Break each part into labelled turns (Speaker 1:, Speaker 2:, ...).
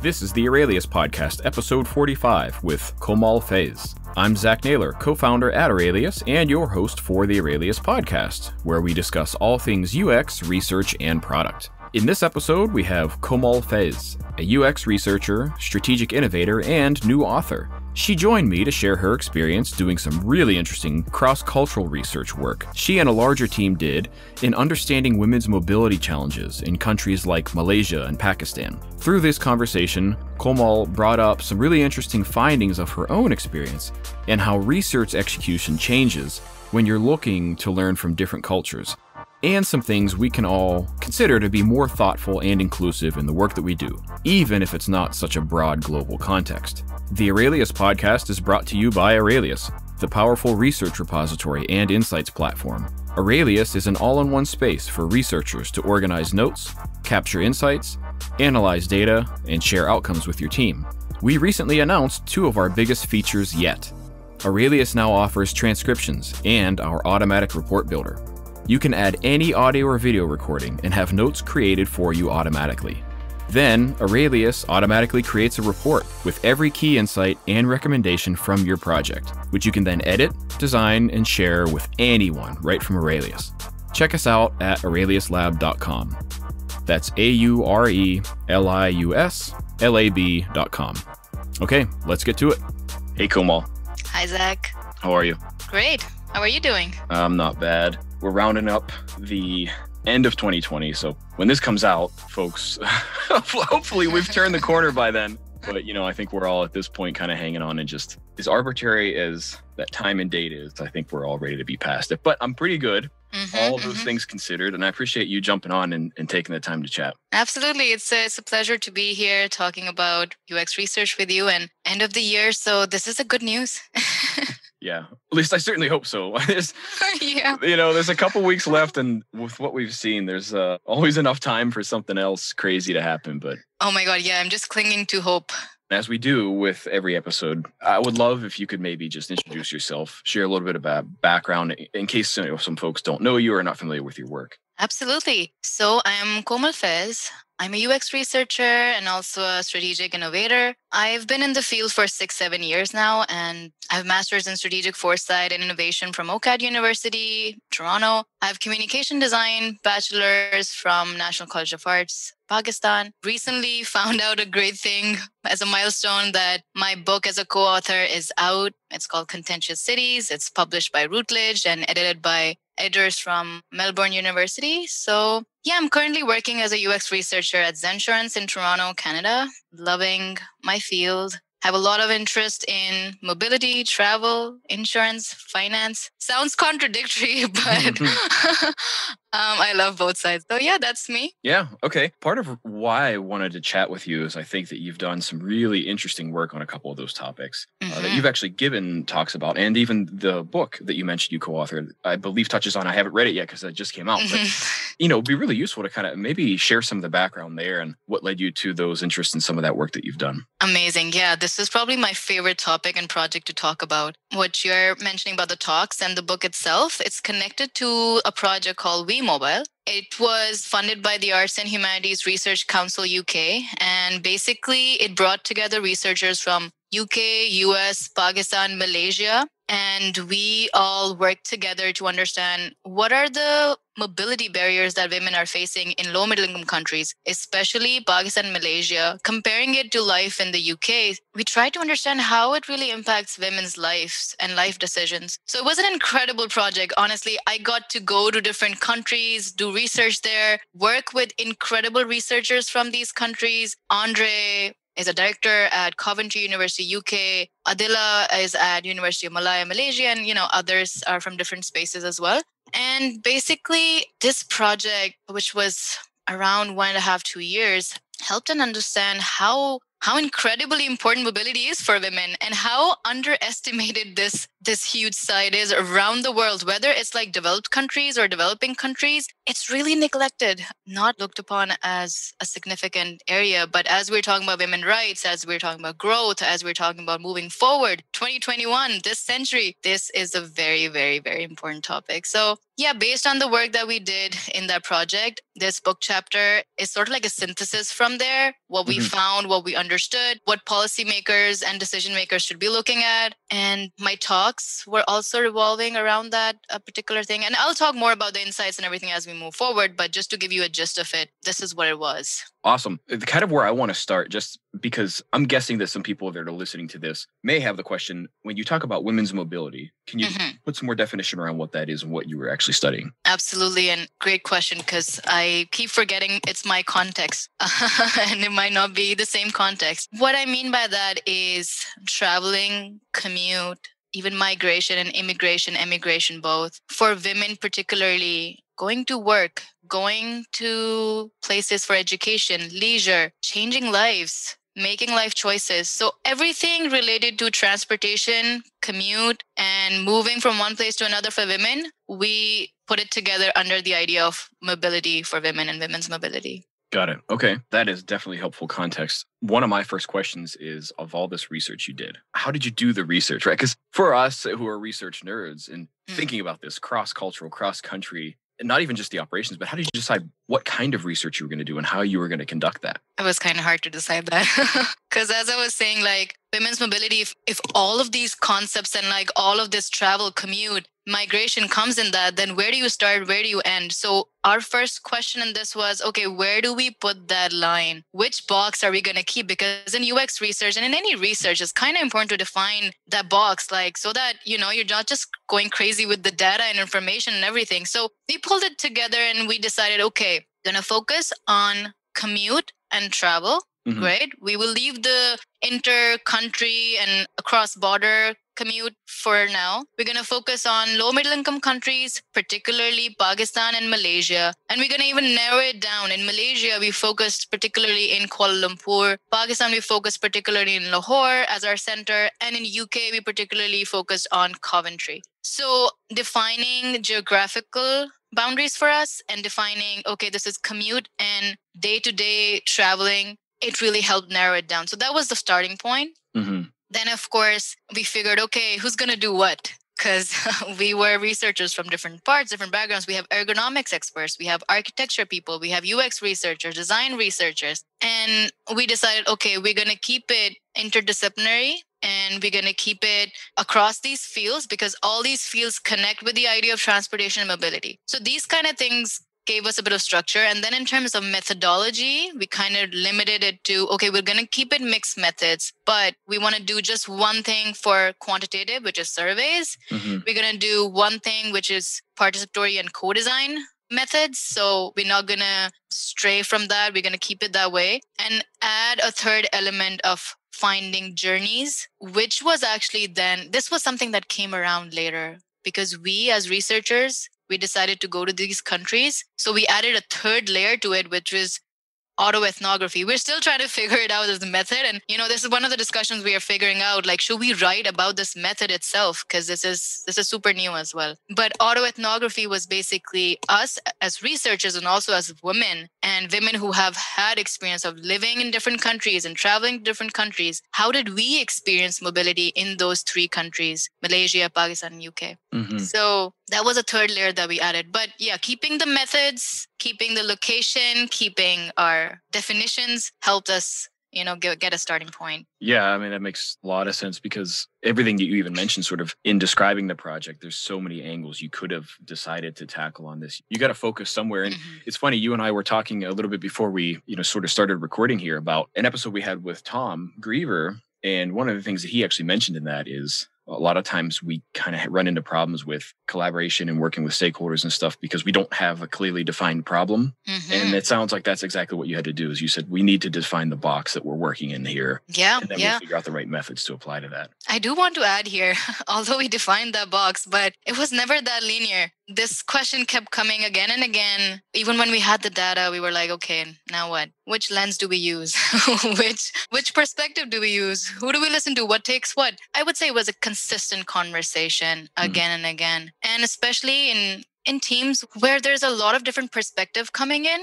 Speaker 1: This is the Aurelius Podcast, episode 45, with Komal Faiz. I'm Zach Naylor, co-founder at Aurelius and your host for the Aurelius Podcast, where we discuss all things UX, research, and product. In this episode, we have Komal Faiz, a UX researcher, strategic innovator, and new author. She joined me to share her experience doing some really interesting cross-cultural research work she and a larger team did in understanding women's mobility challenges in countries like Malaysia and Pakistan. Through this conversation, Komal brought up some really interesting findings of her own experience and how research execution changes when you're looking to learn from different cultures, and some things we can all consider to be more thoughtful and inclusive in the work that we do, even if it's not such a broad global context. The Aurelius Podcast is brought to you by Aurelius, the powerful research repository and insights platform. Aurelius is an all-in-one space for researchers to organize notes, capture insights, analyze data, and share outcomes with your team. We recently announced two of our biggest features yet. Aurelius now offers transcriptions and our automatic report builder. You can add any audio or video recording and have notes created for you automatically. Then, Aurelius automatically creates a report with every key insight and recommendation from your project, which you can then edit, design, and share with anyone right from Aurelius. Check us out at aureliuslab.com. That's AURELIUSLAB.com. Okay, let's get to it. Hey, Komal.
Speaker 2: Hi, Zach.
Speaker 1: How are you?
Speaker 2: Great. How are you doing?
Speaker 1: I'm not bad. We're rounding up the end of 2020, so when this comes out, folks, hopefully we've turned the corner by then. But, I think we're all at this point kind of hanging on, and just as arbitrary as that time and date is, I think we're all ready to be past it. But I'm pretty good, all of those things considered, and I appreciate you jumping on and taking the time to chat.
Speaker 2: Absolutely. It's a pleasure to be here talking about UX research with you and end of the year. So this is a good news.
Speaker 1: Yeah, at least I certainly hope so.
Speaker 2: Yeah.
Speaker 1: There's a couple weeks left, and with what we've seen, there's always enough time for something else crazy to happen. But
Speaker 2: oh my God, yeah, I'm just clinging to hope.
Speaker 1: As we do with every episode, I would love if you could maybe just introduce yourself, share a little bit about background in case some folks don't know you or are not familiar with your work.
Speaker 2: Absolutely. So I'm Komal Faiz. I'm a UX researcher and also a strategic innovator. I've been in the field for 6-7 years now, and I have master's in strategic foresight and innovation from OCAD University, Toronto. I have communication design, bachelor's from National College of Arts, Pakistan. Recently found out a great thing as a milestone that my book as a co-author is out. It's called Contentious Cities. It's published by Routledge and edited by editors from Melbourne University. So yeah, I'm currently working as a UX researcher at Zensurance in Toronto, Canada. Loving my field. Have a lot of interest in mobility, travel, insurance, finance. Sounds contradictory, but I love both sides. So yeah, that's me.
Speaker 1: Yeah, okay. Part of why I wanted to chat with you is I think that you've done some really interesting work on a couple of those topics that you've actually given talks about. And even the book that you mentioned you co-authored, I believe touches on, I haven't read it yet because it just came out. But, it'd be really useful to kind of maybe share some of the background there and what led you to those interests in some of that work that you've done.
Speaker 2: Amazing. Yeah, this is probably my favorite topic and project to talk about. What you're mentioning about the talks and the book itself, it's connected to a project called WeMobile. It was funded by the Arts and Humanities Research Council UK, and basically it brought together researchers from UK, US, Pakistan, Malaysia, and we all worked together to understand what are the mobility barriers that women are facing in low middle income countries, especially Pakistan and Malaysia. Comparing it to life in the UK, we tried to understand how it really impacts women's lives and life decisions. So it was an incredible project. Honestly, I got to go to different countries, do research there, work with incredible researchers from these countries. Andre is a director at Coventry University, UK. Adila is at University of Malaya, Malaysia, and others are from different spaces as well. And basically, this project, which was around 1.5, 2 years, helped us understand how incredibly important mobility is for women and how underestimated this huge side is around the world, whether it's like developed countries or developing countries. It's really neglected, not looked upon as a significant area. But as we're talking about women's rights, as we're talking about growth, as we're talking about moving forward, 2021, this century, this is a very, very, very important topic. So yeah, based on the work that we did in that project, this book chapter is sort of like a synthesis from there, what we found, what we understood, understood, what policymakers and decision makers should be looking at. And my talks were also revolving around that particular thing. And I'll talk more about the insights and everything as we move forward. But just to give you a gist of it, this is what it was.
Speaker 1: Awesome. Kind of where I want to start, just because I'm guessing that some people that are listening to this may have the question, when you talk about women's mobility, can you put some more definition around what that is and what you were actually studying?
Speaker 2: Absolutely. And great question, because I keep forgetting it's my context and it might not be the same context. What I mean by that is traveling, commute, even migration and immigration, emigration, both. For women particularly, going to work, going to places for education, leisure, changing lives, making life choices. So everything related to transportation, commute, and moving from one place to another for women, we put it together under the idea of mobility for women and women's mobility.
Speaker 1: Got it. Okay. That is definitely helpful context. One of my first questions is, of all this research you did, how did you do the research, right? Because for us who are research nerds and thinking about this cross-cultural, cross-country, and not even just the operations, but how did you decide what kind of research you were going to do and how you were going to conduct that?
Speaker 2: It was kind of hard to decide that. Because as I was saying, like women's mobility, if all of these concepts and like all of this travel, commute, migration comes in that, then where do you start? Where do you end? So our first question in this was, okay, where do we put that line? Which box are we going to keep? Because in UX research and in any research, it's kind of important to define that box, like so that, you know, you're not just going crazy with the data and information and everything. So we pulled it together and we decided, okay, going to focus on commute and travel, right? We will leave the inter-country and across-border commute for now. We're going to focus on low middle income countries, particularly Pakistan and Malaysia. And we're going to even narrow it down. In Malaysia, we focused particularly in Kuala Lumpur. Pakistan, we focused particularly in Lahore as our center. And in UK, we particularly focused on Coventry. So defining geographical boundaries for us and defining, okay, this is commute and day-to-day traveling, it really helped narrow it down. So that was the starting point. Then, of course, we figured, okay, who's going to do what? Because we were researchers from different parts, different backgrounds. We have ergonomics experts, we have architecture people, we have UX researchers, design researchers. And we decided, okay, we're going to keep it interdisciplinary and we're going to keep it across these fields because all these fields connect with the idea of transportation and mobility. So these kind of things gave us a bit of structure. And then in terms of methodology, we kind of limited it to, okay, we're going to keep it mixed methods, but we want to do just one thing for quantitative, which is surveys. We're going to do one thing, which is participatory and co-design methods. So we're not going to stray from that. We're going to keep it that way and add a third element of finding journeys, which was actually then, this was something that came around later because we as researchers, we decided to go to these countries. So we added a third layer to it, which was autoethnography. We're still trying to figure it out as a method. And, you know, this is one of the discussions we are figuring out, like, should we write about this method itself? Because this is super new as well. But autoethnography was basically us as researchers and also as women and women who have had experience of living in different countries and traveling to different countries. How did we experience mobility in those three countries, Malaysia, Pakistan, and UK? So that was a third layer that we added. But yeah, keeping the methods, keeping the location, keeping our definitions helped us, you know, get a starting point.
Speaker 1: Yeah, I mean, that makes a lot of sense because everything that you even mentioned sort of in describing the project, there's so many angles you could have decided to tackle on this. You got to focus somewhere. And it's funny, you and I were talking a little bit before we, you know, sort of started recording here about an episode we had with Tom Griever. And one of the things that he actually mentioned in that is a lot of times we kind of run into problems with collaboration and working with stakeholders and stuff because we don't have a clearly defined problem. And it sounds like that's exactly what you had to do is you said, we need to define the box that we're working in here. And then we'll figure out the right methods to apply to that.
Speaker 2: I do want to add here, although we defined that box, but it was never that linear. This question kept coming again and again. Even when we had the data, we were like, okay, now what? Which lens do we use? which perspective do we use? Who do we listen to? What takes what? I would say it was a consistent conversation again and again. And especially in teams where there's a lot of different perspective coming in,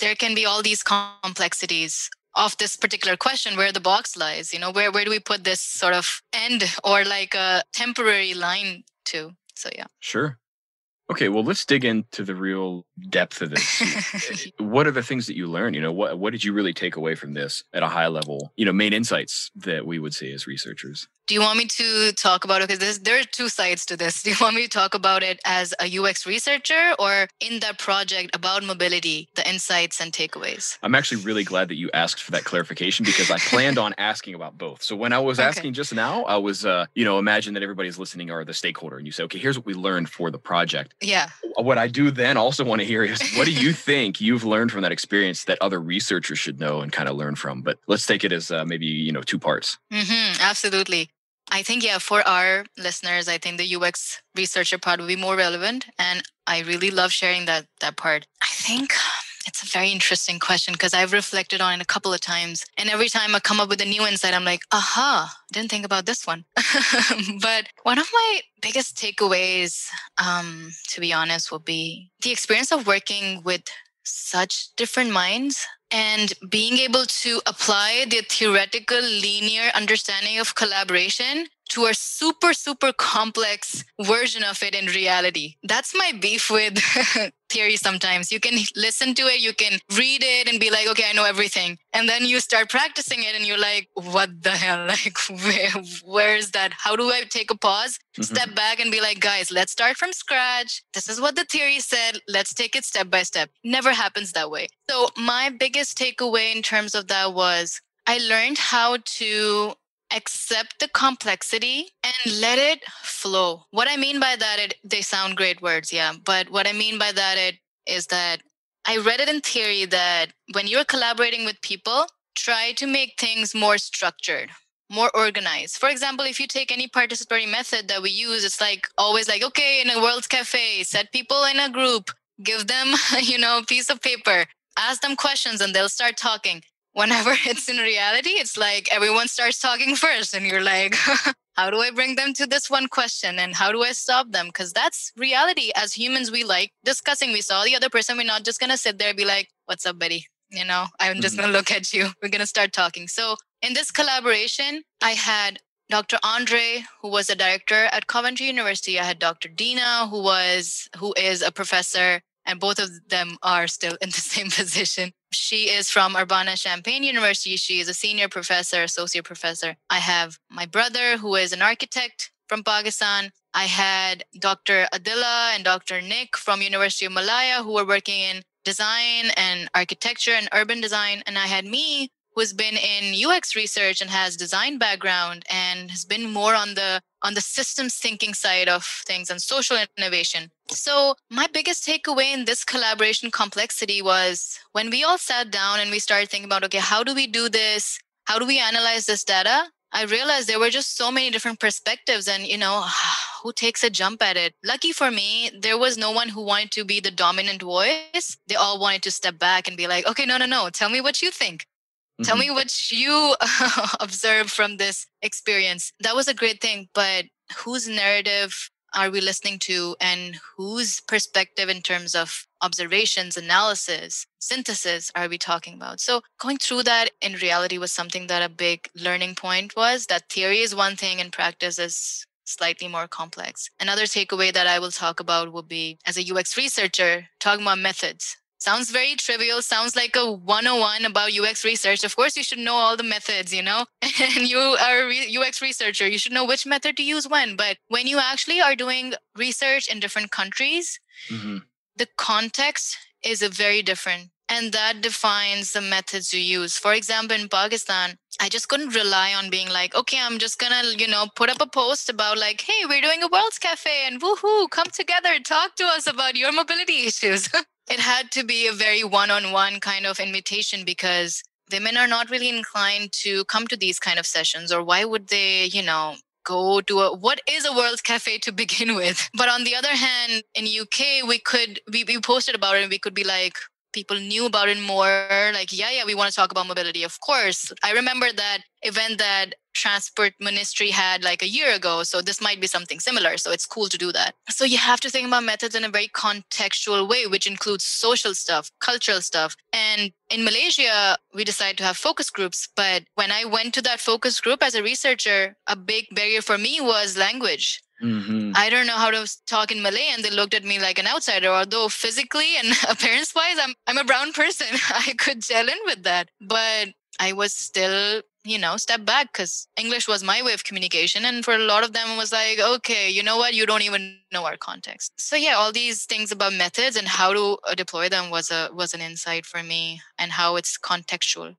Speaker 2: there can be all these complexities of this particular question, where the box lies, you know, where do we put this sort of end or like a temporary line to? So, yeah.
Speaker 1: Sure. Okay, well, let's dig into the real depth of this. What are the things that you learned? What did you really take away from this at a high level? Main insights that we would see as researchers.
Speaker 2: Do you want me to talk about it? Because there are two sides to this. Do you want me to talk about it as a UX researcher or in that project about mobility, the insights and takeaways?
Speaker 1: I'm actually really glad that you asked for that clarification because I planned on asking about both. So when I was asking just now, I was, imagine that everybody's listening are the stakeholder and you say, okay, here's what we learned for the project.
Speaker 2: Yeah.
Speaker 1: What I do then also want to hear is what do you think you've learned from that experience that other researchers should know and kind of learn from? But let's take it as maybe, two parts.
Speaker 2: Absolutely. I think, for our listeners, I think the UX researcher part would be more relevant. And I really love sharing that part. I think it's a very interesting question because I've reflected on it a couple of times. And every time I come up with a new insight, I'm like, aha, didn't think about this one. But one of my biggest takeaways, to be honest, will be the experience of working with such different minds and being able to apply the theoretical linear understanding of collaboration to a super, super complex version of it in reality. That's my beef with theory sometimes. You can listen to it, you can read it and be like, okay, I know everything. And then you start practicing it and you're like, what the hell? Like, where is that? How do I take a pause, step back and be like, guys, let's start from scratch. This is what the theory said. Let's take it step by step. Never happens that way. So my biggest takeaway in terms of that was I learned how to accept the complexity and let it flow. What I mean by that, they sound great words, yeah. But what I mean by that is that I read it in theory that when you're collaborating with people, try to make things more structured, more organized. For example, if you take any participatory method that we use, it's like always like, okay, in a World's Cafe, set people in a group, give them, a piece of paper, ask them questions and they'll start talking. Whenever it's in reality, it's like everyone starts talking first and you're like, how do I bring them to this one question and how do I stop them? Because that's reality. As humans, we like discussing. We saw the other person. We're not just going to sit there and be like, what's up, buddy? I'm just going to look at you. We're going to start talking. So in this collaboration, I had Dr. Andre, who was a director at Coventry University. I had Dr. Dina, who is a professor, and both of them are still in the same position. She is from Urbana-Champaign University. She is a senior professor, associate professor. I have my brother, who is an architect from Pakistan. I had Dr. Adila and Dr. Nick from University of Malaya, who were working in design and architecture and urban design. And I had me, who's been in UX research and has design background and has been more on the systems thinking side of things and social innovation. So my biggest takeaway in this collaboration complexity was when we all sat down and we started thinking about, okay, how do we do this? How do we analyze this data? I realized there were just so many different perspectives and, who takes a jump at it? Lucky for me, there was no one who wanted to be the dominant voice. They all wanted to step back and be like, okay, no. Tell me what you think. Tell me what you observed from this experience. That was a great thing. But whose narrative are we listening to and whose perspective in terms of observations, analysis, synthesis are we talking about? So going through that in reality was something that a big learning point was that theory is one thing and practice is slightly more complex. Another takeaway that I will talk about will be as a UX researcher, talking about methods. Sounds very trivial. Sounds like a 101 about UX research. Of course, you should know all the methods, and you are a UX researcher. You should know which method to use when. But when you actually are doing research in different countries, the context is very different. And that defines the methods you use. For example, in Pakistan, I just couldn't rely on being like, okay, I'm just going to, put up a post about like, hey, we're doing a World's Cafe and woohoo, come together, talk to us about your mobility issues. It had to be a very one-on-one kind of invitation because women are not really inclined to come to these kind of sessions, or why would they, go to what is a World's Cafe to begin with? But on the other hand, in UK, we posted about it and we could be like, people knew about it more. Like, yeah, we want to talk about mobility. Of course. I remember that event that Transport Ministry had like a year ago. So this might be something similar. So it's cool to do that. So you have to think about methods in a very contextual way, which includes social stuff, cultural stuff. And in Malaysia, we decided to have focus groups. But when I went to that focus group as a researcher, a big barrier for me was language.
Speaker 1: Mm-hmm.
Speaker 2: I don't know how to talk in Malay, and they looked at me like an outsider. Although physically and appearance-wise, I'm a brown person. I could gel in with that, but I was still, step back because English was my way of communication, and for a lot of them, it was like, okay, you know what? You don't even know our context. So yeah, all these things about methods and how to deploy them was an insight for me, and how it's contextual.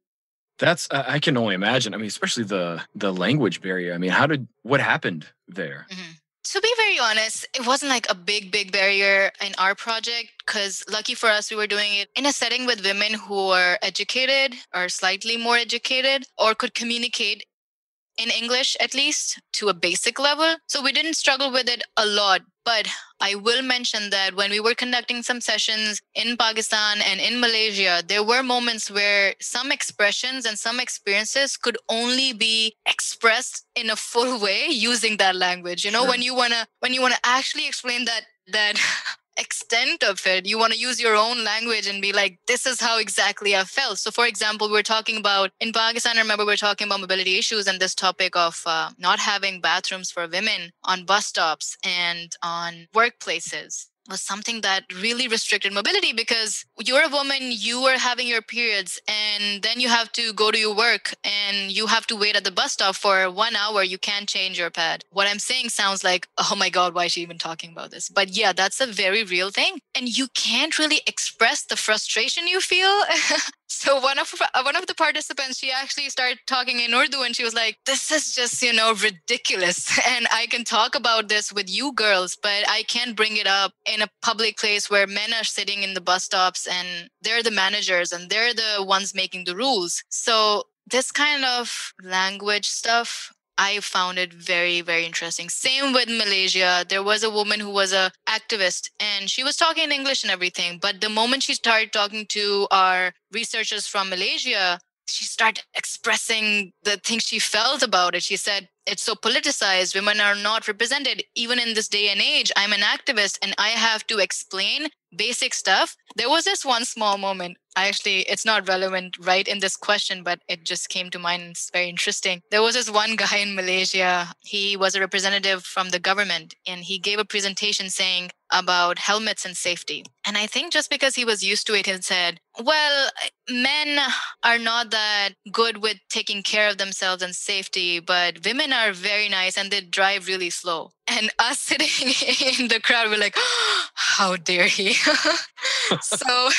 Speaker 1: That's I can only imagine. I mean, especially the language barrier. I mean, what happened there?
Speaker 2: Mhm. To be very honest, it wasn't like a big barrier in our project because lucky for us, we were doing it in a setting with women who are educated or slightly more educated or could communicate in English, at least to a basic level. So we didn't struggle with it a lot. But I will mention that when we were conducting some sessions in Pakistan and in Malaysia, there were moments where some expressions and some experiences could only be expressed in a full way using that language.
Speaker 1: Sure.
Speaker 2: When you wanna actually explain that extent of it, you want to use your own language and be like, this is how exactly I felt. So for example, we're talking about in Pakistan, I remember we're talking about mobility issues and this topic of not having bathrooms for women on bus stops and on workplaces was something that really restricted mobility because you're a woman, you are having your periods, and then you have to go to your work and you have to wait at the bus stop for 1 hour. You can't change your pad. What I'm saying sounds like, oh my God, why is she even talking about this? But yeah, that's a very real thing. And you can't really express the frustration you feel. So one of the participants, she actually started talking in Urdu and she was like, this is just, ridiculous. And I can talk about this with you girls, but I can't bring it up in a public place where men are sitting in the bus stops and they're the managers and they're the ones making the rules. So this kind of language stuff, I found it very, very interesting. Same with Malaysia. There was a woman who was a activist and she was talking in English and everything. But the moment she started talking to our researchers from Malaysia, she started expressing the things she felt about it. She said, it's so politicized. Women are not represented. Even in this day and age, I'm an activist and I have to explain basic stuff. There was this one small moment. It's not relevant right in this question, but it just came to mind. It's very interesting. There was this one guy in Malaysia. He was a representative from the government and he gave a presentation saying about helmets and safety. And I think just because he was used to it, he said, well, men are not that good with taking care of themselves and safety, but women are very nice and they drive really slow. And us sitting in the crowd were like, oh, how dare he? So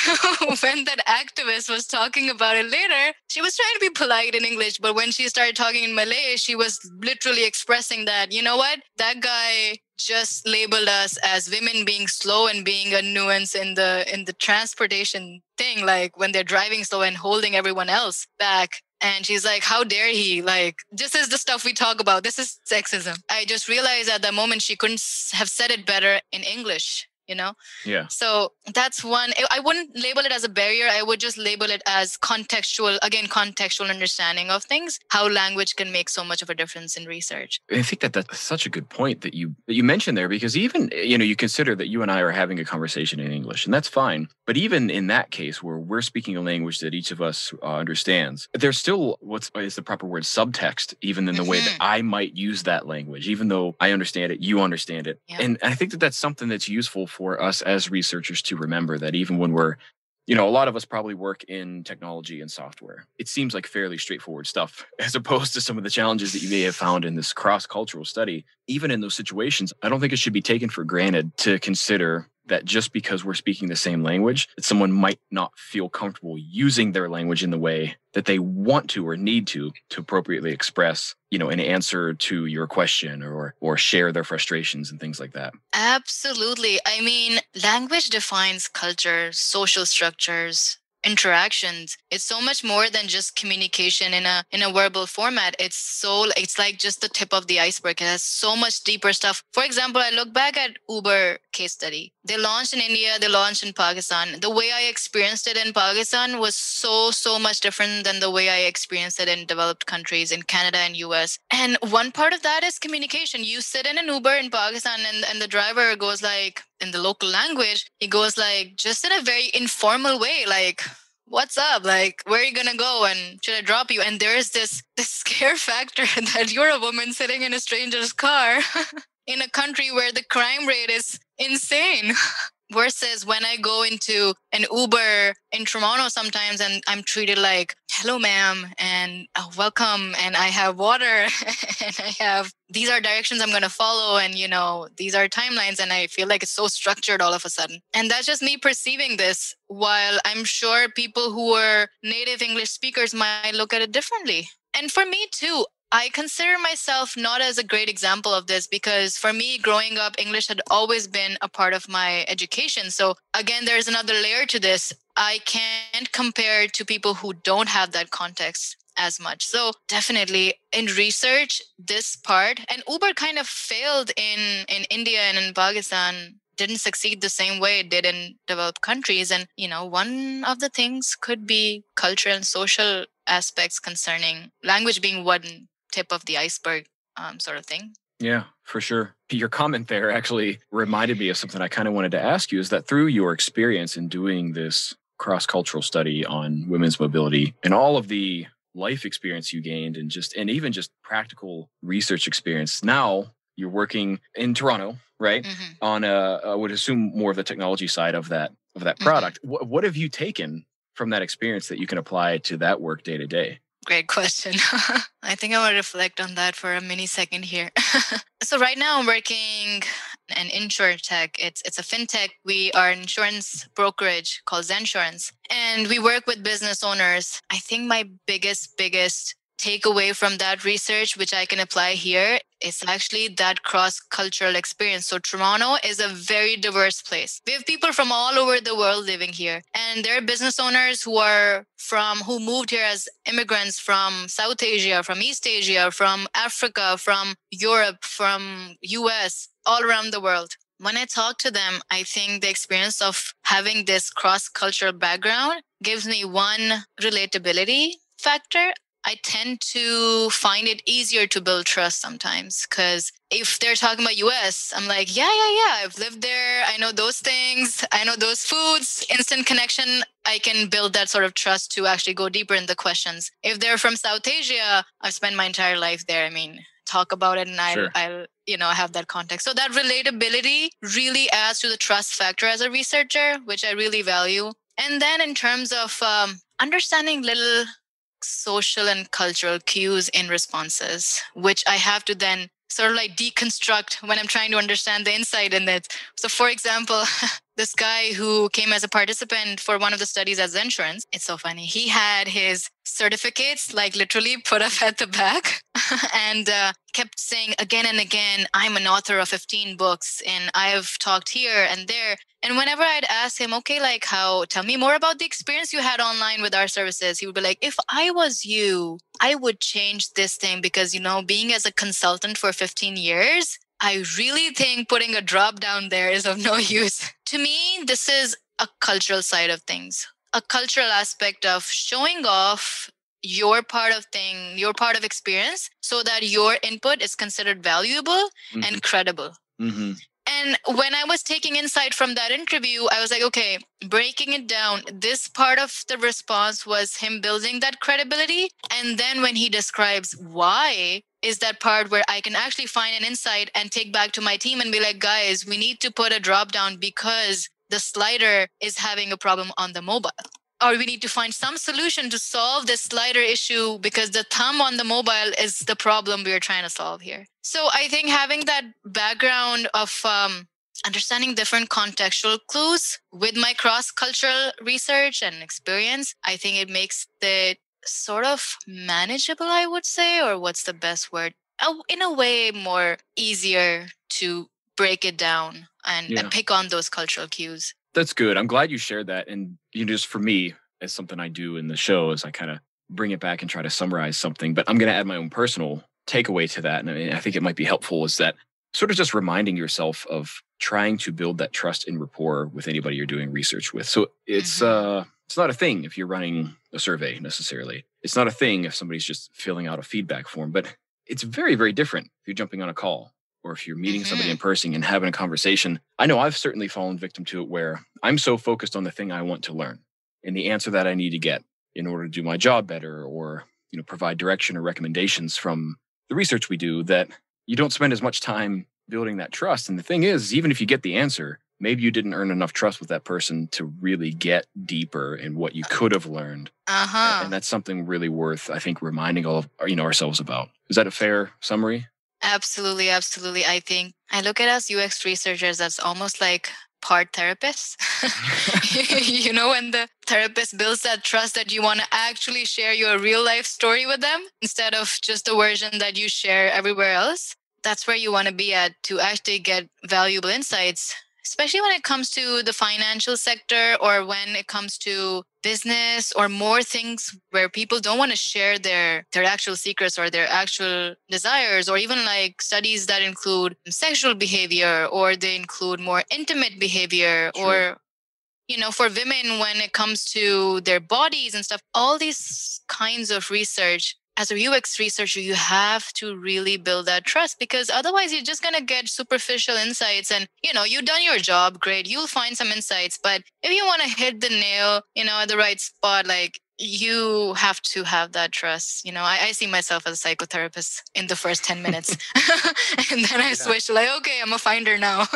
Speaker 2: when that activist was talking about it later, she was trying to be polite in English, but when she started talking in Malay, she was literally expressing that, you know what, that guy just labeled us as women being slow and being a nuance in the transportation thing, like when they're driving slow and holding everyone else back. And she's like, how dare he? Like, this is the stuff we talk about. This is sexism. I just realized at that moment she couldn't have said it better in English.
Speaker 1: Yeah.
Speaker 2: So that's one. I wouldn't label it as a barrier. I would just label it as contextual understanding of things, how language can make so much of a difference in research.
Speaker 1: I think that's such a good point that you mentioned there, because even, you consider that you and I are having a conversation in English, and that's fine. But even in that case where we're speaking a language that each of us understands, there's still what is the proper word, subtext, even in the way that I might use that language, even though I understand it, you understand it. Yeah. And I think that that's something that's useful for us as researchers to remember, that even when we're, a lot of us probably work in technology and software. It seems like fairly straightforward stuff, as opposed to some of the challenges that you may have found in this cross-cultural study. Even in those situations, I don't think it should be taken for granted to consider that just because we're speaking the same language, that someone might not feel comfortable using their language in the way that they want to or need to appropriately express, an answer to your question or share their frustrations and things like that.
Speaker 2: Absolutely. I mean, language defines culture, social structures, interactions. It's so much more than just communication in a verbal format. It's like just the tip of the iceberg. It has so much deeper stuff. For example, I look back at Uber case study. They launched in India, they launched in Pakistan. The way I experienced it in Pakistan was so much different than the way I experienced it in developed countries, in Canada and US. And one part of that is communication. You sit in an Uber in Pakistan and the driver goes like, in the local language, he goes like, just in a very informal way, like, what's up? Like, where are you going to go? And should I drop you? And there's this scare factor that you're a woman sitting in a stranger's car. in a country where the crime rate is insane. Versus when I go into an Uber in Toronto sometimes and I'm treated like, hello, ma'am, and welcome, and I have water, and I have, these are directions I'm going to follow, and, these are timelines, and I feel like it's so structured all of a sudden. And that's just me perceiving this, while I'm sure people who are native English speakers might look at it differently. And for me too, I consider myself not as a great example of this because for me, growing up, English had always been a part of my education. So again, there's another layer to this. I can't compare to people who don't have that context as much. So definitely in research, this part, and Uber kind of failed in India and in Pakistan, didn't succeed the same way it did in developed countries. And, one of the things could be cultural and social aspects concerning language being one tip of the iceberg sort of thing.
Speaker 1: Yeah, for sure. Your comment there actually reminded me of something I kind of wanted to ask you, is that through your experience in doing this cross-cultural study on women's mobility and all of the life experience you gained and even just practical research experience, now you're working in Toronto, right?
Speaker 2: Mm-hmm.
Speaker 1: On I would assume more of the technology side of that product. Mm-hmm. What have you taken from that experience that you can apply to that work day to day?
Speaker 2: Great question. I think I will reflect on that for a mini second here. So right now I'm working in insurtech. It's a fintech. We are an insurance brokerage called Zensurance. And we work with business owners. I think my biggest takeaway from that research, which I can apply here, is actually that cross-cultural experience. So Toronto is a very diverse place. We have people from all over the world living here. And there are business owners who moved here as immigrants from South Asia, from East Asia, from Africa, from Europe, from US, all around the world. When I talk to them, I think the experience of having this cross-cultural background gives me one relatability factor. I tend to find it easier to build trust sometimes because if they're talking about US, I'm like, yeah, I've lived there. I know those things. I know those foods. Instant connection. I can build that sort of trust to actually go deeper in the questions. If they're from South Asia, I've spent my entire life there. I mean, talk about it and I'll have that context. So that relatability really adds to the trust factor as a researcher, which I really value. And then in terms of understanding little social and cultural cues in responses, which I have to then sort of like deconstruct when I'm trying to understand the insight in it. So for example, this guy who came as a participant for one of the studies at Zensurance, it's so funny. He had his certificates like literally put up at the back and kept saying again and again, I'm an author of 15 books and I've talked here and there. And whenever I'd ask him, okay, like tell me more about the experience you had online with our services, he would be like, if I was you, I would change this thing because, being as a consultant for 15 years, I really think putting a drop down there is of no use. To me, this is a cultural side of things, a cultural aspect of showing off your part of experience so that your input is considered valuable and credible. Mm-hmm. And when I was taking insight from that interview, I was like, okay, breaking it down, this part of the response was him building that credibility. And then when he describes why, is that part where I can actually find an insight and take back to my team and be like, guys, we need to put a drop down because the slider is having a problem on the mobile. Or we need to find some solution to solve this slider issue because the thumb on the mobile is the problem we're trying to solve here. So I think having that background of understanding different contextual clues with my cross-cultural research and experience, I think it makes it sort of manageable, I would say, or what's the best word? In a way, more easier to break it down and pick on those cultural cues.
Speaker 1: That's good. I'm glad you shared that. And just for me, as something I do in the show is I kind of bring it back and try to summarize something, but I'm going to add my own personal takeaway to that. And I think it might be helpful is that sort of just reminding yourself of trying to build that trust and rapport with anybody you're doing research with. So it's not a thing if you're running a survey necessarily. It's not a thing if somebody's just filling out a feedback form, but it's very, very different if you're jumping on a call or if you're meeting somebody in person and having a conversation. I know I've certainly fallen victim to it where I'm so focused on the thing I want to learn and the answer that I need to get in order to do my job better or, provide direction or recommendations from the research we do that you don't spend as much time building that trust. And the thing is, even if you get the answer, maybe you didn't earn enough trust with that person to really get deeper in what you could have learned. And that's something really worth, I think, reminding all of ourselves about. Is that a fair summary?
Speaker 2: Absolutely, absolutely. I think I look at us UX researchers as almost like part therapists. When the therapist builds that trust that you want to actually share your real life story with them instead of just the version that you share everywhere else. That's where you want to be at to actually get valuable insights, especially when it comes to the financial sector or when it comes to business or more things where people don't want to share their actual secrets or their actual desires, or even like studies that include sexual behavior or they include more intimate behavior. Sure. Or for women when it comes to their bodies and stuff. All these kinds of research, as a UX researcher, you have to really build that trust, because otherwise you're just going to get superficial insights and, you've done your job. Great. You'll find some insights. But if you want to hit the nail, at the right spot, like you have to have that trust. I see myself as a psychotherapist in the first 10 minutes and then I switch to like, okay, I'm a finder now.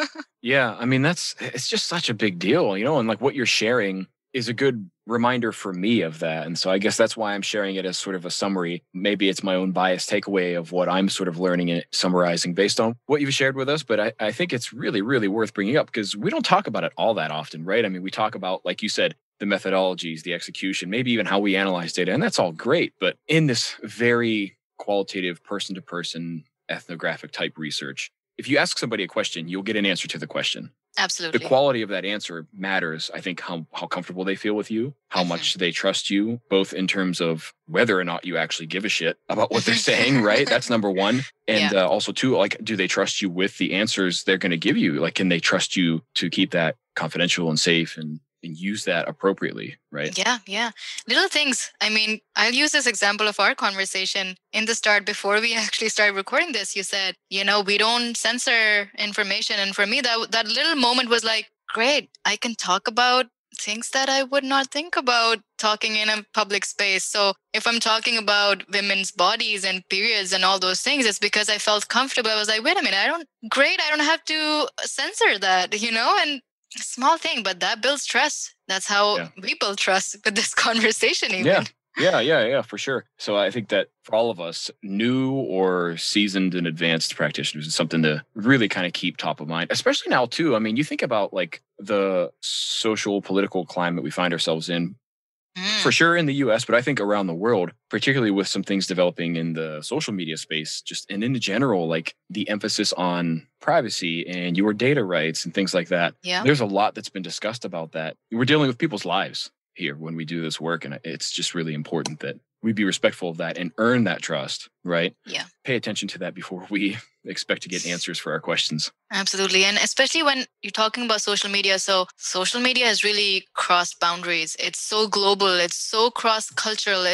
Speaker 1: Yeah. I mean, it's just such a big deal, and like what you're sharing is a good reminder for me of that. And so I guess that's why I'm sharing it as sort of a summary. Maybe it's my own biased takeaway of what I'm sort of learning and summarizing based on what you've shared with us. But I think it's really, really worth bringing up because we don't talk about it all that often, right? I mean, we talk about, like you said, the methodologies, the execution, maybe even how we analyze data. And that's all great. But in this very qualitative person-to-person ethnographic type research, if you ask somebody a question, you'll get an answer to the question.
Speaker 2: Absolutely.
Speaker 1: The quality of that answer matters. I think how comfortable they feel with you, how much they trust you, both in terms of whether or not you actually give a shit about what they're saying, right? That's number one. And also two, like, do they trust you with the answers they're going to give you? Like, can they trust you to keep that confidential and safe and use that appropriately, right?
Speaker 2: Yeah. Little things. I mean, I'll use this example of our conversation in the start before we actually started recording this. You said, we don't censor information. And for me, that little moment was like, great, I can talk about things that I would not think about talking in a public space. So if I'm talking about women's bodies and periods and all those things, it's because I felt comfortable. I was like, wait a minute, I don't have to censor that, and small thing, but that builds trust. That's how we build trust with this conversation even.
Speaker 1: Yeah, for sure. So I think that for all of us, new or seasoned and advanced practitioners, is something to really kind of keep top of mind, especially now too. I mean, you think about like the social, political climate we find ourselves in, for sure in the US, but I think around the world, particularly with some things developing in the social media space, and in general, like the emphasis on privacy and your data rights and things like that.
Speaker 2: Yeah.
Speaker 1: There's a lot that's been discussed about that. We're dealing with people's lives here when we do this work. And it's just really important that we be respectful of that and earn that trust, right?
Speaker 2: Yeah.
Speaker 1: Pay attention to that before we expect to get answers for our questions.
Speaker 2: Absolutely. And especially when you're talking about social media. So social media has really crossed boundaries. It's so global. It's so cross-cultural.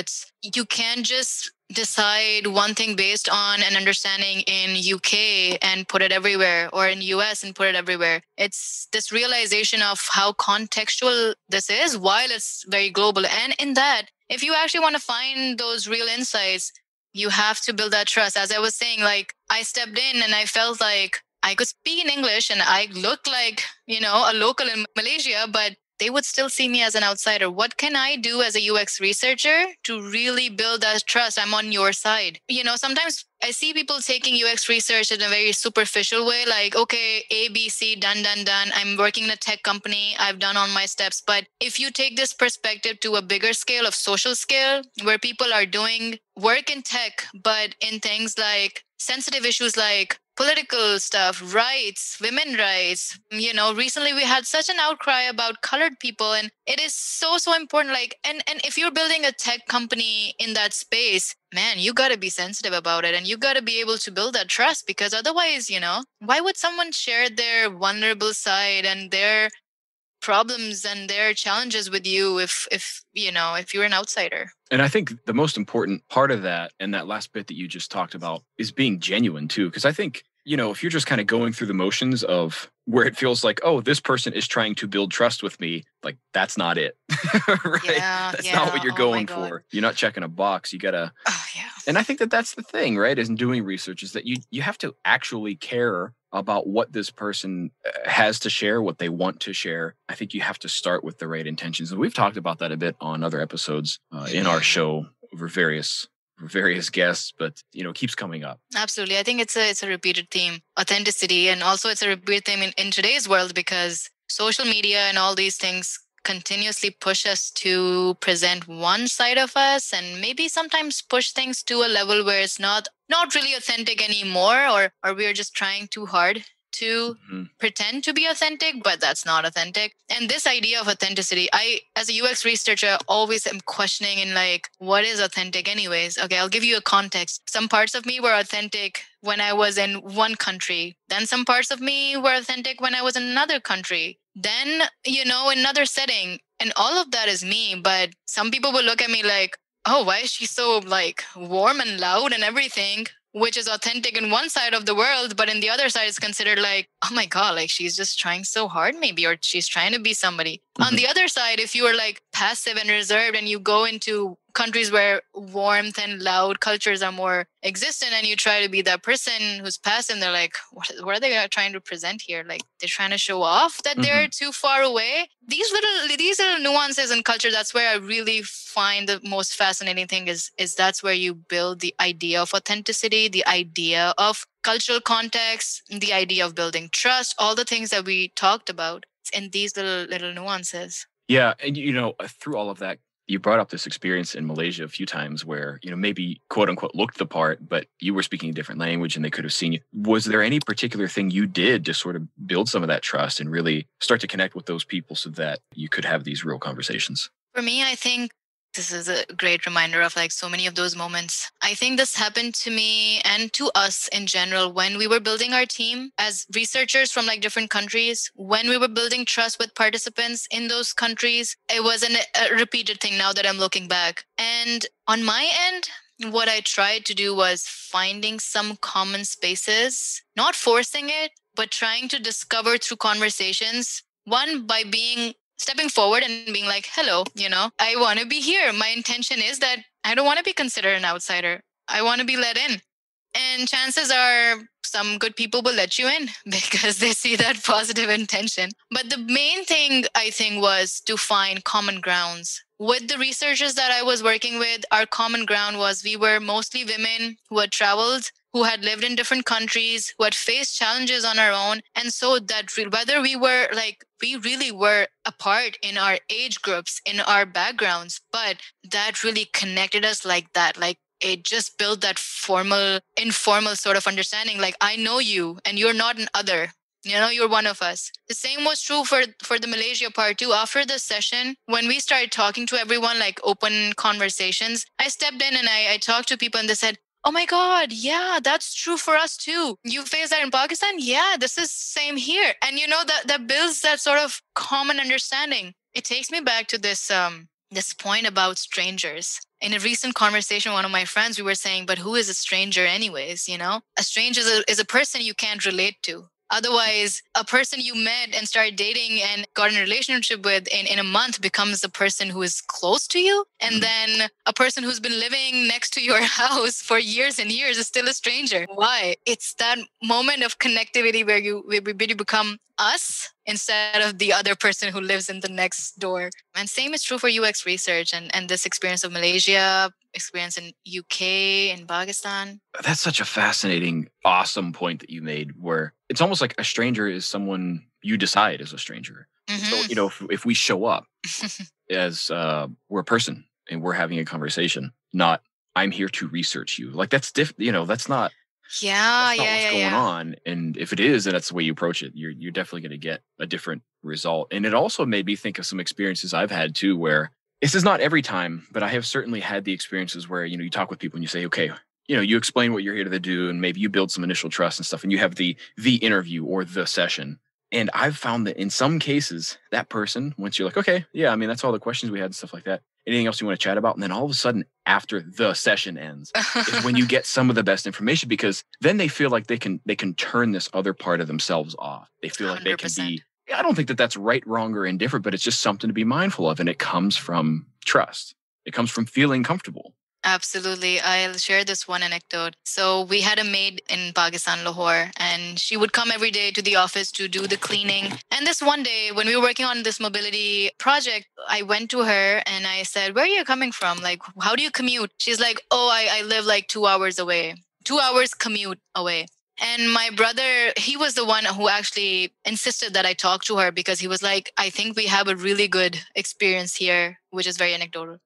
Speaker 2: You can't just decide one thing based on an understanding in UK and put it everywhere, or in US and put it everywhere. It's this realization of how contextual this is while it's very global. And in that, if you actually want to find those real insights, you have to build that trust. As I was saying, like I stepped in and I felt like I could speak in English and I looked like, a local in Malaysia, but they would still see me as an outsider. What can I do as a UX researcher to really build that trust? I'm on your side. Sometimes I see people taking UX research in a very superficial way, like, okay, A, B, C, done. I'm working in a tech company. I've done all my steps. But if you take this perspective to a bigger scale of social scale, where people are doing work in tech, but in things like sensitive issues like political stuff, rights, women rights. Recently we had such an outcry about colored people, and it is so important. Like, and if you're building a tech company in that space, man, you got to be sensitive about it, and you got to be able to build that trust, because otherwise, why would someone share their vulnerable side and their problems and their challenges with you if you're an outsider?
Speaker 1: And I think the most important part of that, and that last bit that you just talked about, is being genuine too. Because I think if you're just kind of going through the motions of where it feels like, oh, this person is trying to build trust with me, like that's not it, right?
Speaker 2: Yeah,
Speaker 1: That's not what
Speaker 2: yeah.
Speaker 1: you're
Speaker 2: Oh my
Speaker 1: going
Speaker 2: God.
Speaker 1: for. You're not checking a box. You gotta,
Speaker 2: Oh yeah.
Speaker 1: and I think that that's the thing, right? Is in doing research is that you have to actually care about what this person has to share, what they want to share. I think you have to start with the right intentions, and we've talked about that a bit on other episodes in our
Speaker 2: Mhm.
Speaker 1: show over various guests, but it keeps coming up.
Speaker 2: Absolutely. I think it's a repeated theme, authenticity, and also it's a repeated theme in today's world because social media and all these things continuously push us to present one side of us and maybe sometimes push things to a level where it's not really authentic anymore, or we're just trying too hard to
Speaker 1: Mhm.
Speaker 2: pretend to be authentic, but that's not authentic. And this idea of authenticity, I, as a UX researcher, always am questioning in like, what is authentic anyways? Okay, I'll give you a context. Some parts of me were authentic when I was in one country. Then some parts of me were authentic when I was in another country. Then, another setting. And all of that is me. But some people will look at me like, oh, why is she so like warm and loud and everything? Which is authentic in one side of the world, but in the other side, it's considered like, oh my God, like she's just trying so hard, maybe, or she's trying to be somebody. On the other side, if you are like passive and reserved and you go into countries where warmth and loud cultures are more existent and you try to be that person who's passive, they're like, what are they trying to present here? Like they're trying to show off that they're too far away. These little nuances in culture, that's where I really find the most fascinating thing is that's where you build the idea of authenticity, the idea of cultural context, the idea of building trust, all the things that we talked about in these little nuances.
Speaker 1: Yeah, and through all of that, you brought up this experience in Malaysia a few times where, maybe quote unquote looked the part, but you were speaking a different language and they could have seen you. Was there any particular thing you did to sort of build some of that trust and really start to connect with those people so that you could have these real conversations?
Speaker 2: For me, I think this is a great reminder of like so many of those moments. I think this happened to me and to us in general when we were building our team as researchers from like different countries. When we were building trust with participants in those countries, it was a repeated thing now that I'm looking back. And on my end, what I tried to do was finding some common spaces, not forcing it, but trying to discover through conversations. One, by stepping forward and being like, hello, I want to be here. My intention is that I don't want to be considered an outsider. I want to be let in. And chances are some good people will let you in because they see that positive intention. But the main thing I think was to find common grounds. With the researchers that I was working with, our common ground was we were mostly women who had traveled, who had lived in different countries, who had faced challenges on our own. And so that whether we really were apart in our age groups, in our backgrounds, but that really connected us like that. Like it just built that informal sort of understanding. Like I know you and you're not an other. You're one of us. The same was true for the Malaysia part too. After the session, when we started talking to everyone, like open conversations, I stepped in and I talked to people and they said, oh my God, yeah, that's true for us too. You face that in Pakistan? Yeah, this is same here. And that builds that sort of common understanding. It takes me back to this point about strangers. In a recent conversation, one of my friends, we were saying, but who is a stranger anyways? A stranger is a person you can't relate to. Otherwise, a person you met and started dating and got in a relationship with in a month becomes a person who is close to you. And then a person who's been living next to your house for years and years is still a stranger. Why? It's that moment of connectivity where we really become us instead of the other person who lives in the next door. And same is true for UX research and this experience of Malaysia, experience in UK and Pakistan.
Speaker 1: That's such a fascinating, awesome point that you made where it's almost like a stranger is someone you decide is a stranger. So, if we show up as we're a person and we're having a conversation, not I'm here to research you. Like that's that's not what's going on. And if it is, and that's the way you approach it, you're definitely going to get a different result. And it also made me think of some experiences I've had too, where this is not every time, but I have certainly had the experiences where, you talk with people and you say, okay, you explain what you're here to do and maybe you build some initial trust and stuff and you have the interview or the session. And I've found that in some cases, that person, once you're like, okay, yeah, I mean, that's all the questions we had and stuff like that, anything else you want to chat about? And then all of a sudden, after the session ends, is when you get some of the best information, because then they feel like they can turn this other part of themselves off. They feel like they can
Speaker 2: 100%.
Speaker 1: be, I don't think that that's right, wrong, or indifferent, but it's just something to be mindful of. And it comes from trust. It comes from feeling comfortable.
Speaker 2: Absolutely. I'll share this one anecdote. So we had a maid in Pakistan, Lahore, and she would come every day to the office to do the cleaning. And this one day, when we were working on this mobility project, I went to her and I said, "Where are you coming from? Like, how do you commute?" She's like, "Oh, I live like 2 hours away, 2 hours commute away." And my brother, he was the one who actually insisted that I talk to her, because he was like, "I think we have a really good experience here," which is very anecdotal.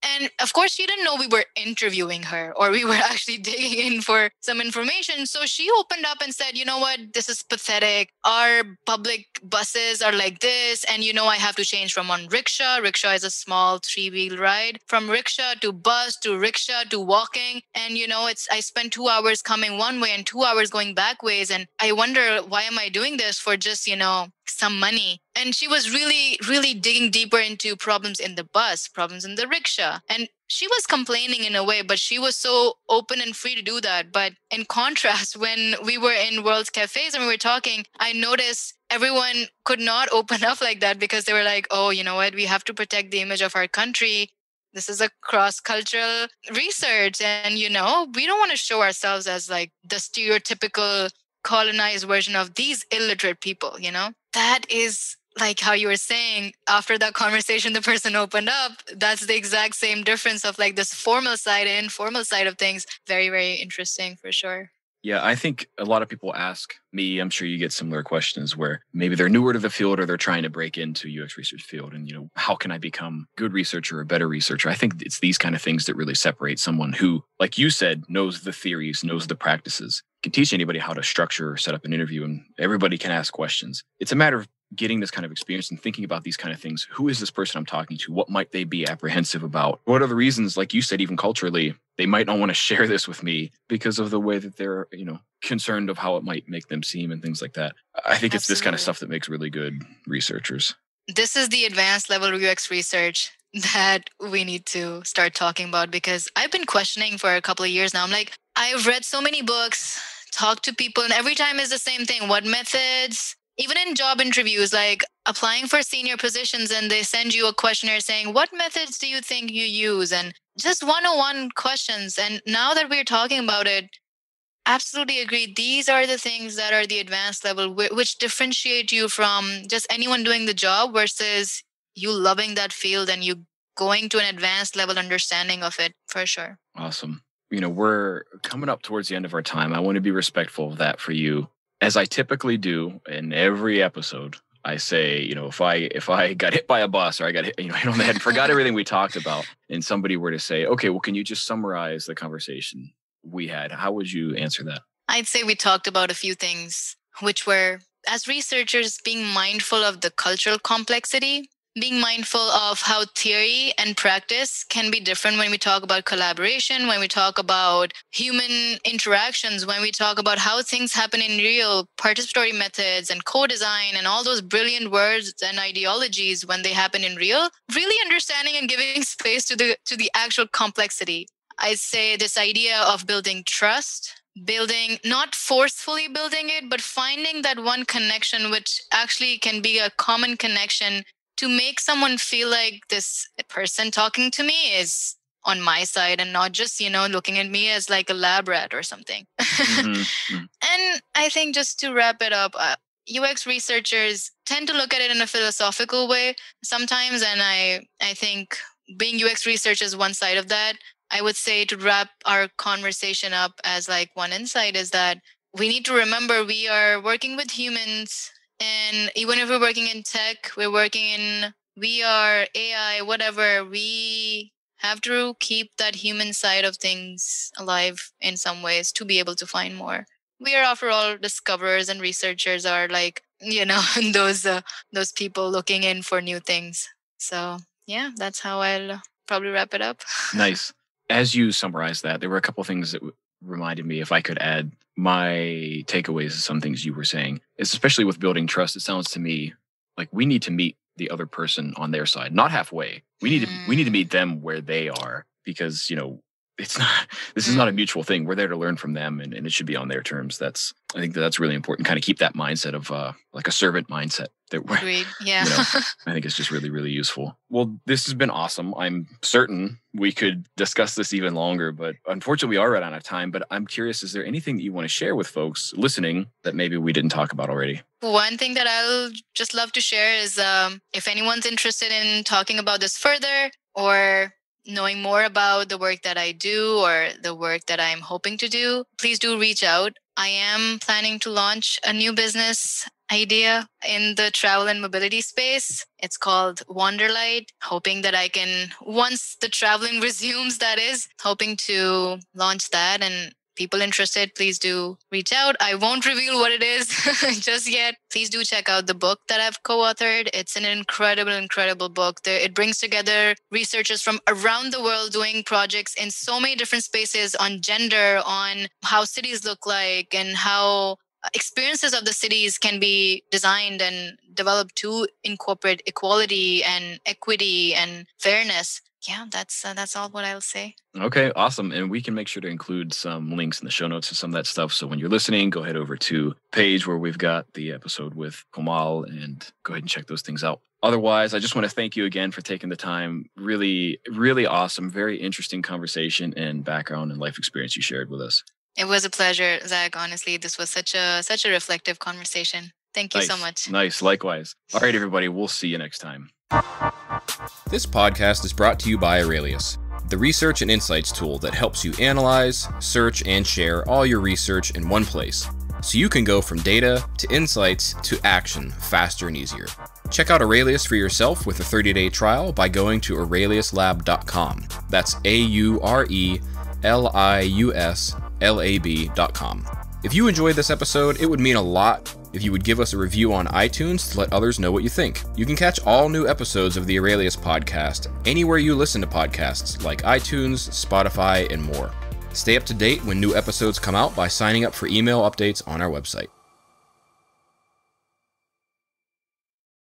Speaker 2: And of course, she didn't know we were interviewing her or we were actually digging in for some information. So she opened up and said, "You know what? This is pathetic. Our public buses are like this. And, I have to change from one rickshaw. Rickshaw is a small 3-wheel ride. From rickshaw to bus to rickshaw to walking. And, I spent 2 hours coming one way and 2 hours going back ways. And I wonder, why am I doing this for just, some money?" And she was really, really digging deeper into problems in the bus, problems in the rickshaw. And she was complaining in a way, but she was so open and free to do that. But in contrast, when we were in World's Cafes and we were talking, I noticed everyone could not open up like that, because they were like, "Oh, you know what? We have to protect the image of our country. This is a cross-cultural research. And, we don't want to show ourselves as like the stereotypical colonized version of these illiterate people, That is like how you were saying, after that conversation, the person opened up. That's the exact same difference of like this formal side and informal side of things. Very, very interesting for sure.
Speaker 1: Yeah, I think a lot of people ask me, I'm sure you get similar questions, where maybe they're newer to the field or they're trying to break into UX research field. And, how can I become a good researcher or a better researcher? I think it's these kind of things that really separate someone who, like you said, knows the theories, knows the practices, can teach anybody how to structure or set up an interview, and everybody can ask questions. It's a matter of getting this kind of experience and thinking about these kind of things. Who is this person I'm talking to? What might they be apprehensive about? What are the reasons, like you said, even culturally, they might not want to share this with me because of the way that they're, concerned of how it might make them seem and things like that. I think it's this kind of stuff that makes really good researchers.
Speaker 2: This is the advanced level UX research that we need to start talking about, because I've been questioning for a couple of years now. I'm like, I've read so many books, talked to people, and every time is the same thing. What methods? Even in job interviews, like applying for senior positions, and they send you a questionnaire saying, "What methods do you think you use?" And just 101 questions. And now that we're talking about it, absolutely agree. These are the things that are the advanced level, which differentiate you from just anyone doing the job versus you loving that field and you going to an advanced level understanding of it, for sure.
Speaker 1: Awesome. We're coming up towards the end of our time. I want to be respectful of that for you. As I typically do in every episode, I say, if I got hit by a bus or I got hit, hit on the head and forgot everything we talked about, and somebody were to say, "Okay, well, can you just summarize the conversation we had?" How would you answer that?
Speaker 2: I'd say we talked about a few things, which were, as researchers, being mindful of the cultural complexity, being mindful of how theory and practice can be different when we talk about collaboration, when we talk about human interactions, when we talk about how things happen in real, participatory methods and co-design and all those brilliant words and ideologies when they happen in real, really understanding and giving space to the actual complexity. I'd say this idea of building trust, not forcefully building it, but finding that one connection, which actually can be a common connection, to make someone feel like this person talking to me is on my side and not just, looking at me as like a lab rat or something. Mm-hmm. And I think just to wrap it up, UX researchers tend to look at it in a philosophical way sometimes. And I think being UX research is one side of that. I would say, to wrap our conversation up, as like one insight, is that we need to remember we are working with humans. And even if we're working in tech, we're working in VR, AI, whatever, we have to keep that human side of things alive in some ways to be able to find more. We are, after all, discoverers, and researchers are like, those people looking in for new things. So yeah, that's how I'll probably wrap it up.
Speaker 1: Nice. As you summarized that, there were a couple of things that reminded me, if I could add my takeaways to some things you were saying, especially with building trust. It sounds to me like we need to meet the other person on their side, not halfway. We need to meet them where they are, because, this is not a mutual thing. We're there to learn from them, and it should be on their terms. I think that's really important. Kind of keep that mindset of like a servant mindset.
Speaker 2: Agreed. Yeah.
Speaker 1: I think it's just really, really useful. Well, this has been awesome. I'm certain we could discuss this even longer, but unfortunately we are right out of time. But I'm curious, is there anything that you want to share with folks listening that maybe we didn't talk about already?
Speaker 2: One thing that I'll just love to share is if anyone's interested in talking about this further, or knowing more about the work that I do or the work that I'm hoping to do, please do reach out. I am planning to launch a new business idea in the travel and mobility space. It's called Wanderlight, hoping that I can, once the traveling resumes, that is, hoping to launch that. And people interested, please do reach out. I won't reveal what it is just yet. Please do check out the book that I've co-authored. It's an incredible book. It brings together researchers from around the world doing projects in so many different spaces on gender, on how cities look like, and how experiences of the cities can be designed and developed to incorporate equality and equity and fairness. Yeah, that's all what I'll say.
Speaker 1: Okay, awesome. And we can make sure to include some links in the show notes to some of that stuff. So when you're listening, go ahead over to page where we've got the episode with Komal and go ahead and check those things out. Otherwise, I just want to thank you again for taking the time. Really, really awesome, very interesting conversation and background and life experience you shared with us.
Speaker 2: It was a pleasure, Zach. Honestly, this was such a reflective conversation. Thank you so much.
Speaker 1: Nice. Likewise. All right, everybody. We'll see you next time.
Speaker 3: This podcast is brought to you by Aurelius, the research and insights tool that helps you analyze, search, and share all your research in one place, so you can go from data to insights to action faster and easier. Check out Aurelius for yourself with a 30-day trial by going to aureliuslab.com. That's AURELIUSLAB.com. If you enjoyed this episode, it would mean a lot if you would give us a review on iTunes to let others know what you think. You can catch all new episodes of the Aurelius podcast anywhere you listen to podcasts like iTunes, Spotify, and more. Stay up to date when new episodes come out by signing up for email updates on our website.